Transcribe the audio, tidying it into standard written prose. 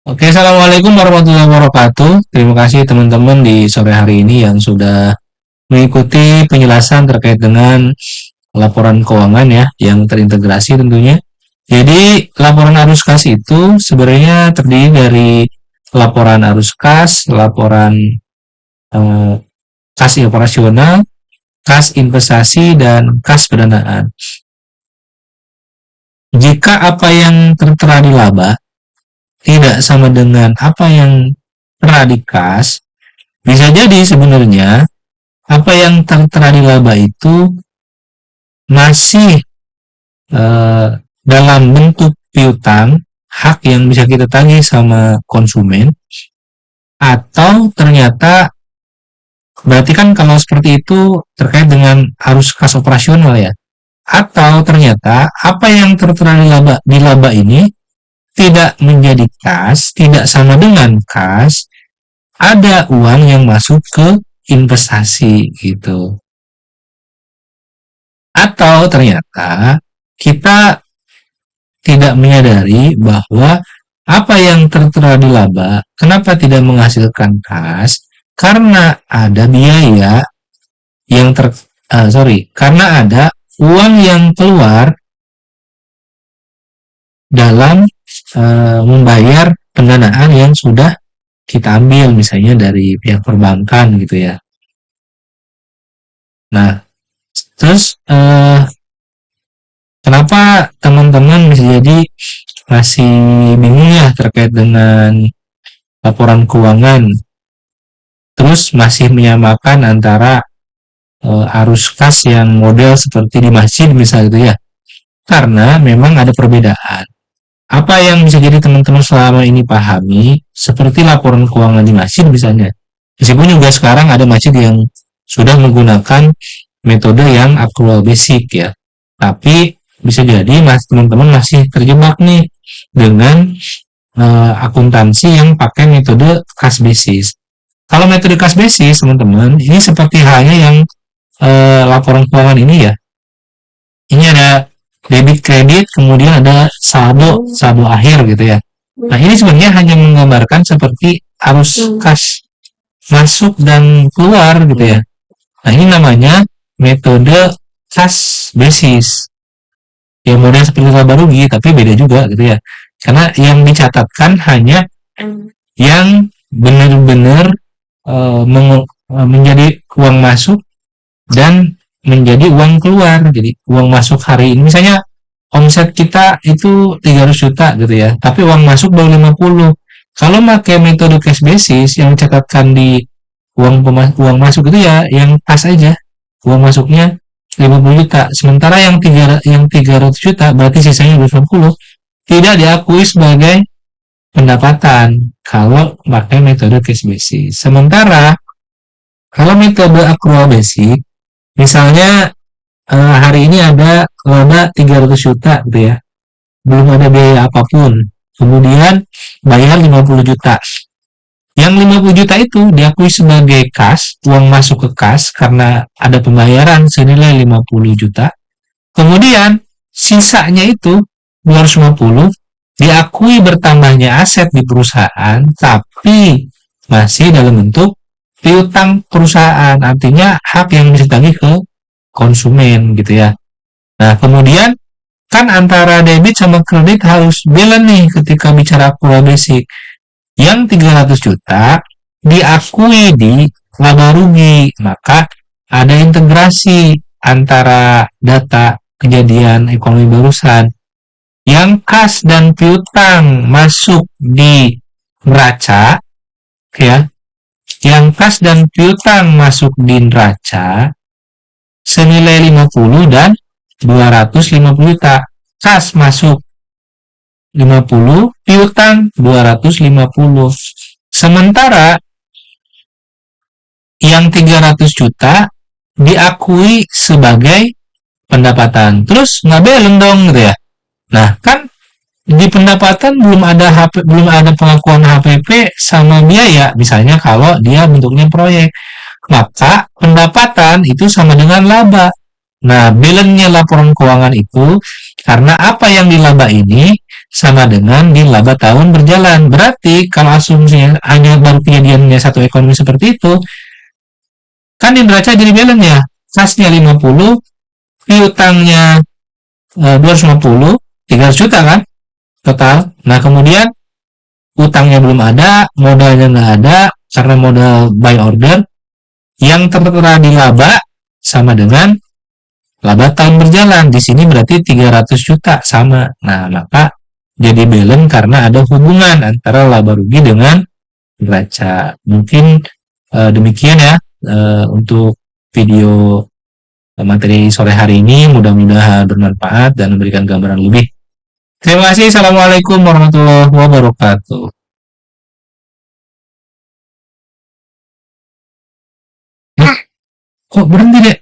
Oke, Assalamualaikum warahmatullahi wabarakatuh. Terima kasih teman-teman di sore hari ini yang sudah mengikuti penjelasan terkait dengan laporan keuangan ya, yang terintegrasi tentunya. Jadi, laporan arus kas itu sebenarnya terdiri dari laporan arus kas, laporan eh, kas operasional, kas investasi, dan kas pendanaan. Jika apa yang tertera di laba tidak sama dengan apa yang tertera di kas, bisa jadi sebenarnya apa yang tertera di laba itu masih eh, dalam bentuk piutang, hak yang bisa kita tagih sama konsumen, atau ternyata berarti kan kalau seperti itu terkait dengan arus kas operasional ya, atau ternyata apa yang tertera di laba ini tidak menjadi kas, tidak sama dengan kas, ada uang yang masuk ke investasi gitu. Atau ternyata kita tidak menyadari bahwa apa yang tertera di laba kenapa tidak menghasilkan kas, karena ada biaya yang karena ada uang yang keluar dalam membayar pendanaan yang sudah kita ambil misalnya dari pihak perbankan gitu ya. Nah, terus kenapa teman-teman bisa jadi masih bingung ya terkait dengan laporan keuangan, terus masih menyamakan antara arus kas yang model seperti di masjid misalnya gitu ya, karena memang ada perbedaan. Apa yang bisa jadi teman-teman selama ini pahami seperti laporan keuangan di masjid misalnya, meskipun juga sekarang ada masjid yang sudah menggunakan metode yang accrual basic ya, tapi bisa jadi teman-teman masih terjebak nih dengan akuntansi yang pakai metode cash basis. Kalau metode cash basis teman-teman, ini seperti halnya yang laporan keuangan ini ya. Ini ada debit kredit, kemudian ada saldo akhir gitu ya. Nah, ini sebenarnya hanya menggambarkan seperti arus kas masuk dan keluar gitu ya. Nah, ini namanya metode cash basis. Ya model seperti laba rugi, tapi beda juga gitu ya. Karena yang dicatatkan hanya yang benar-benar menjadi uang masuk dan menjadi uang keluar. Jadi uang masuk hari ini misalnya omset kita itu 300 juta gitu ya, tapi uang masuk baru 50. Kalau pakai metode cash basis yang dicatatkan di uang masuk itu ya yang pas aja. Uang masuknya 50 juta. Sementara yang 300 juta berarti sisanya 250 tidak diakui sebagai pendapatan kalau pakai metode cash basis. Sementara kalau metode accrual basic, misalnya hari ini ada laba 300 juta gitu ya, belum ada biaya apapun, kemudian bayar 50 juta. Yang 50 juta itu diakui sebagai kas, uang masuk ke kas karena ada pembayaran senilai 50 juta. Kemudian sisanya itu 250 diakui bertambahnya aset di perusahaan, tapi masih dalam bentuk piutang perusahaan, artinya hak yang bisa ditagih ke konsumen gitu ya. Nah, kemudian kan antara debit sama kredit harus balance nih ketika bicara accrual basic. Yang 300 juta diakui di laba rugi, maka ada integrasi antara data kejadian ekonomi barusan yang kas dan piutang masuk di neraca ya, yang kas dan piutang masuk di neraca senilai 50 dan 250 juta. Kas masuk 50, piutang 250. Sementara yang 300 juta diakui sebagai pendapatan. Terus nggak balance dong gitu ya. Nah, kan di pendapatan belum ada pengakuan HPP sama biaya, misalnya kalau dia bentuknya proyek. Maka pendapatan itu sama dengan laba. Nah, balance-nya laporan keuangan itu karena apa yang dilaba ini sama dengan di laba tahun berjalan. Berarti kalau asumsinya hanya baru kejadiannya satu ekonomi seperti itu, kan di neraca jadi balance ya. Kasnya 50, piutangnya 250, 300 juta kan total. Nah, kemudian utangnya belum ada, modalnya nggak ada, karena modal buy order, yang tertera di laba sama dengan laba tahun berjalan. Di sini berarti 300 juta sama. Nah, maka jadi balance karena ada hubungan antara laba rugi dengan neraca. Mungkin demikian ya untuk video materi sore hari ini. Mudah-mudahan bermanfaat dan memberikan gambaran lebih. Terima kasih. Assalamualaikum warahmatullahi wabarakatuh. Kok berhenti deh?